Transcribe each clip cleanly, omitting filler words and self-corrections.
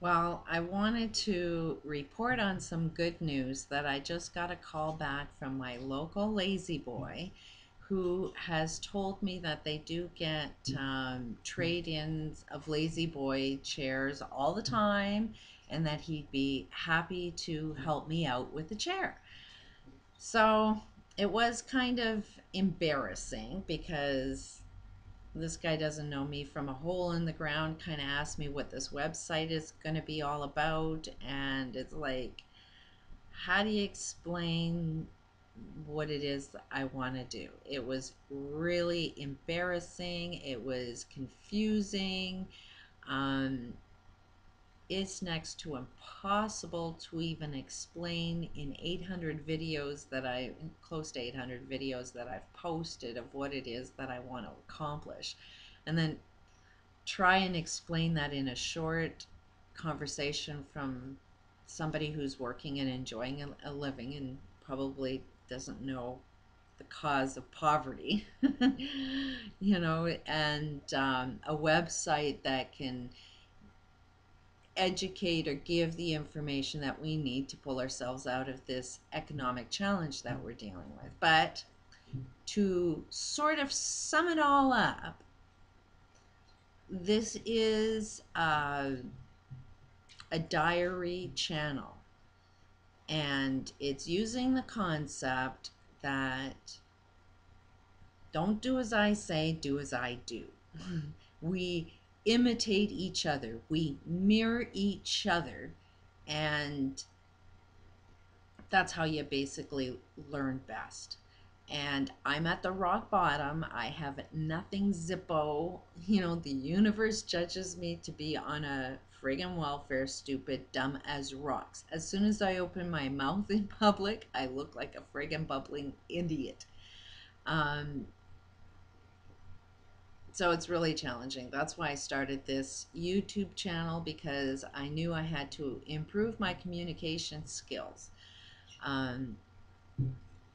Well, I wanted to report on some good news that I just got a call back from my local Lazy Boy who has told me that they do get trade-ins of Lazy Boy chairs all the time and that he'd be happy to help me out with the chair. So it was kind of embarrassing because this guy doesn't know me from a hole in the ground, kind of asked me what this website is going to be all about. And it's like, how do you explain what it is that I want to do? It was really embarrassing. It was confusing. Um, it's next to impossible to even explain in 800 videos that close to 800 videos that I've posted of what it is that I want to accomplish. And then try and explain that in a short conversation from somebody who's working and enjoying a living and probably doesn't know the cause of poverty, and a website that can educate or give the information that we need to pull ourselves out of this economic challenge that we're dealing with. But to sort of sum it all up, this is a diary channel, and it's using the concept that don't do as I say, do as I do. We imitate each other, we mirror each other, and that's how you basically learn best. And I'm at the rock bottom. I have nothing Zippo. The universe judges me to be on a friggin' welfare, stupid, dumb as rocks. As soon as I open my mouth in public, I look like a friggin' bubbling idiot. Um, so it's really challenging. That's why I started this YouTube channel, because I knew I had to improve my communication skills. Um,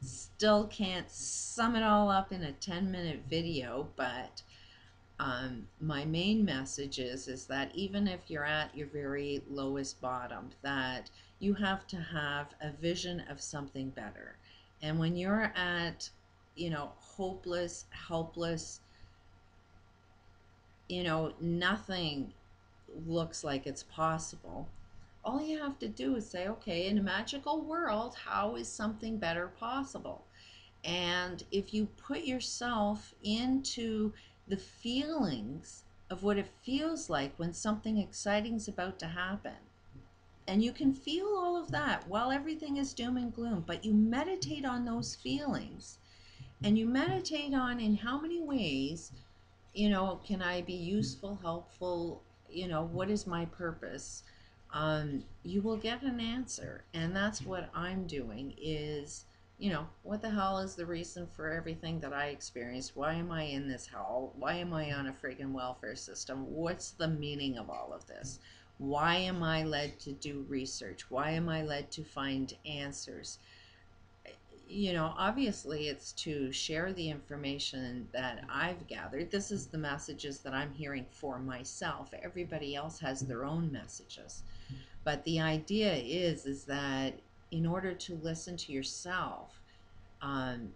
Still can't sum it all up in a 10-minute video, but my main message is that even if you're at your very lowest bottom, that you have to have a vision of something better. And when you're at, hopeless, helpless, nothing looks like it's possible, all you have to do is say, okay, in a magical world, how is something better possible? And if you put yourself into the feelings of what it feels like when something exciting is about to happen, and you can feel all of that while everything is doom and gloom, but you meditate on those feelings, and you meditate on in how many ways, can I be useful, helpful, what is my purpose? You will get an answer. And that's what I'm doing is, what the hell is the reason for everything that I experienced? Why am I in this hell? Why am I on a friggin' welfare system? What's the meaning of all of this? Why am I led to do research? Why am I led to find answers? Obviously it's to share the information that I've gathered. This is the messages that I'm hearing for myself. Everybody else has their own messages. But the idea is that in order to listen to yourself, um,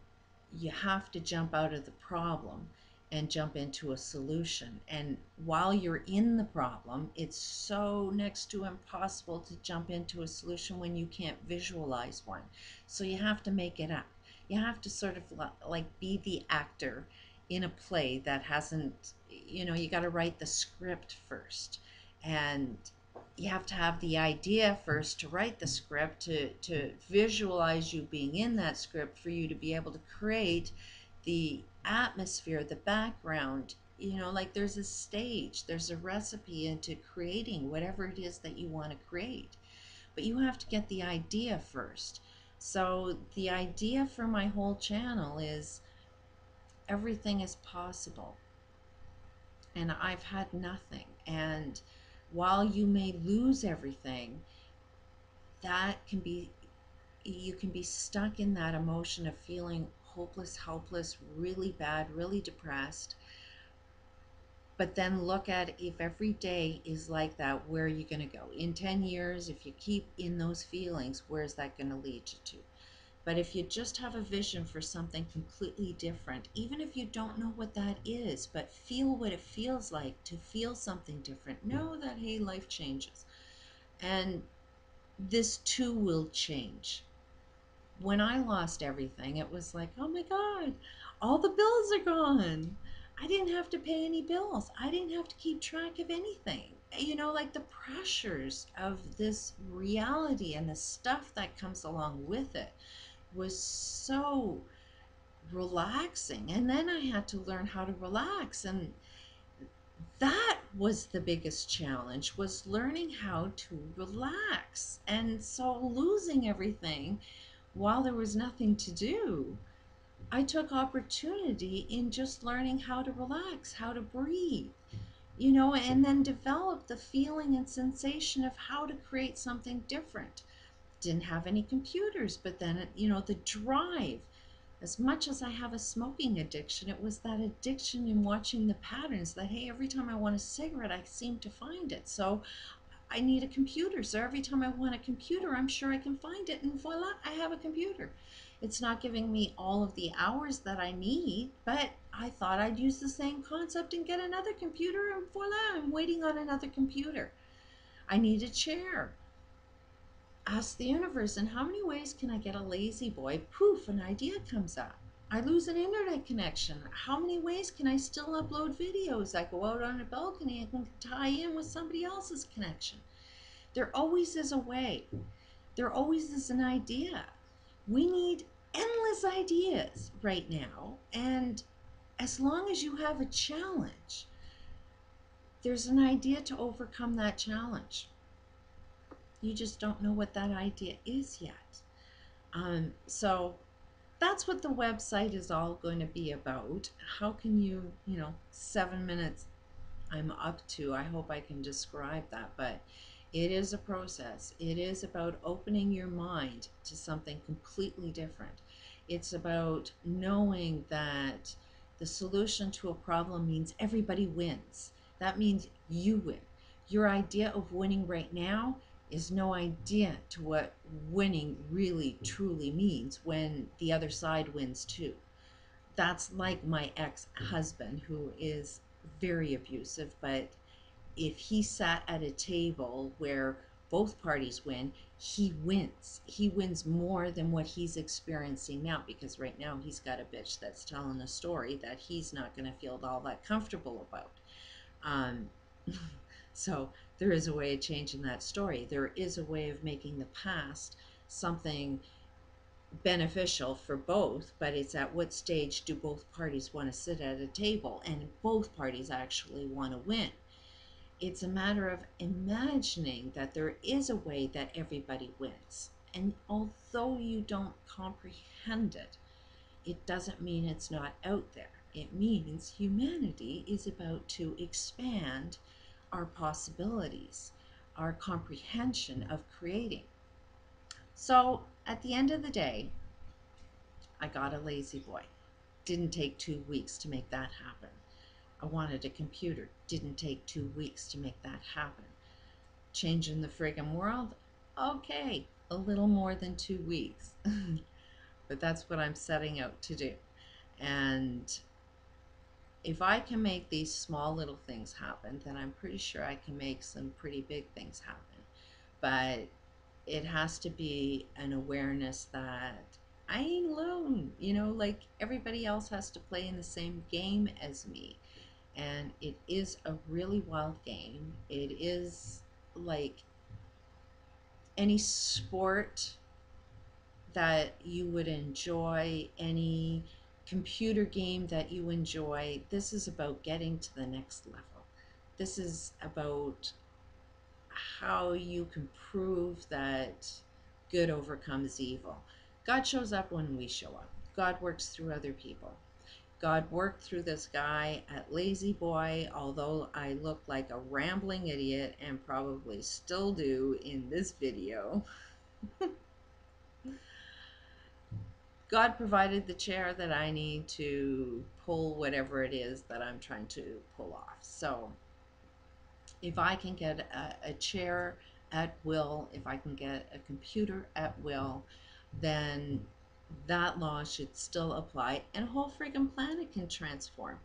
you have to jump out of the problem and jump into a solution. And while you're in the problem, it's so next to impossible to jump into a solution when you can't visualize one. So you have to make it up. You have to sort of like be the actor in a play that hasn't, you got to write the script first. And you have to have the idea first to write the script, to visualize you being in that script, for you to be able to create the atmosphere, the background. Like there's a stage, there's a recipe into creating whatever it is that you want to create. But you have to get the idea first. So the idea for my whole channel is everything is possible. And I've had nothing. And while you may lose everything, that can be, you can be stuck in that emotion of feeling hopeless, helpless, really bad, really depressed. But then look at, if every day is like that, where are you going to go? In 10 years, if you keep in those feelings, where's that going to lead you to? But if you just have a vision for something completely different, even if you don't know what that is, but feel what it feels like to feel something different, know that, hey, life changes. And this too will change. When I lost everything, it was like, oh my God, all the bills are gone. I didn't have to pay any bills. I didn't have to keep track of anything. You know, like the pressures of this reality and the stuff that comes along with it was so relaxing. And then I had to learn how to relax. And that was the biggest challenge, was learning how to relax. And so losing everything while there was nothing to do, I took opportunity in just learning how to relax, how to breathe, you know, and then develop the feeling and sensation of how to create something different. Didn't have any computers, but then, you know, the drive. As much as I have a smoking addiction, it was that addiction in watching the patterns that, hey, every time I want a cigarette, I seem to find it. So I need a computer. So every time I want a computer, I'm sure I can find it. And voila, I have a computer. It's not giving me all of the hours that I need, but I thought I'd use the same concept and get another computer. And voila, I'm waiting on another computer. I need a chair. Ask the universe, in how many ways can I get a lazy boy? Poof, an idea comes up. I lose an internet connection. How many ways can I still upload videos? I go out on a balcony and can tie in with somebody else's connection. There always is a way. There always is an idea. We need endless ideas right now. And as long as you have a challenge, there's an idea to overcome that challenge. You just don't know what that idea is yet. So that's what the website is all going to be about. How can you, 7 minutes I'm up to, I hope I can describe that, but it is a process. It is about opening your mind to something completely different. It's about knowing that the solution to a problem means everybody wins. That means you win. Your idea of winning right now is no idea to what winning really truly means when the other side wins too. That's like my ex-husband, who is very abusive, but if he sat at a table where both parties win, he wins. He wins more than what he's experiencing now, because right now he's got a bitch that's telling a story that he's not going to feel all that comfortable about. Um, so there is a way of changing that story. There is a way of making the past something beneficial for both, but it's at what stage do both parties want to sit at a table, and both parties actually want to win. It's a matter of imagining that there is a way that everybody wins. And although you don't comprehend it, it doesn't mean it's not out there. It means humanity is about to expand our possibilities, our comprehension of creating. So at the end of the day, I got a lazy boy. Didn't take 2 weeks to make that happen. I wanted a computer. Didn't take 2 weeks to make that happen. Changing the friggin' world? Okay, a little more than 2 weeks. But that's what I'm setting out to do. And if I can make these small little things happen, then I'm pretty sure I can make some pretty big things happen. But it has to be an awareness that I ain't alone, like everybody else has to play in the same game as me. And it is a really wild game. It is like any sport that you would enjoy, any computer game that you enjoy. This is about getting to the next level. This is about how you can prove that good overcomes evil. God shows up when we show up. God works through other people. God worked through this guy at Lazy Boy, although I look like a rambling idiot and probably still do in this video. God provided the chair that I need to pull whatever it is that I'm trying to pull off. So if I can get a chair at will, if I can get a computer at will, then that law should still apply and a whole friggin' planet can transform.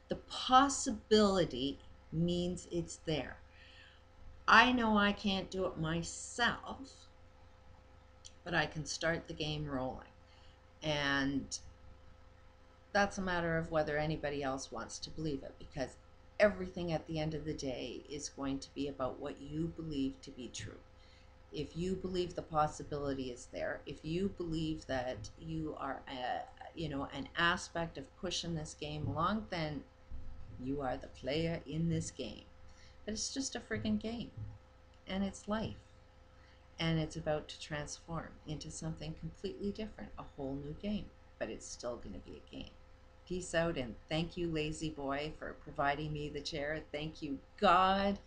The possibility means it's there. I know I can't do it myself, but I can start the game rolling. And that's a matter of whether anybody else wants to believe it, because everything at the end of the day is going to be about what you believe to be true. If you believe the possibility is there, if you believe that you are an aspect of pushing this game along, then you are the player in this game. But it's just a friggin' game, and it's life, and it's about to transform into something completely different, a whole new game, but it's still going to be a game. Peace out, and thank you, Lazy Boy, for providing me the chair. Thank you, God.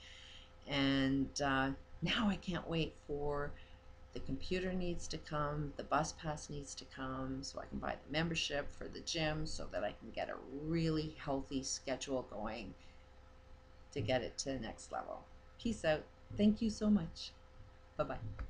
And now I can't wait for the computer needs to come, the bus pass needs to come, so I can buy the membership for the gym so that I can get a really healthy schedule going to get it to the next level. Peace out. Thank you so much. Bye-bye.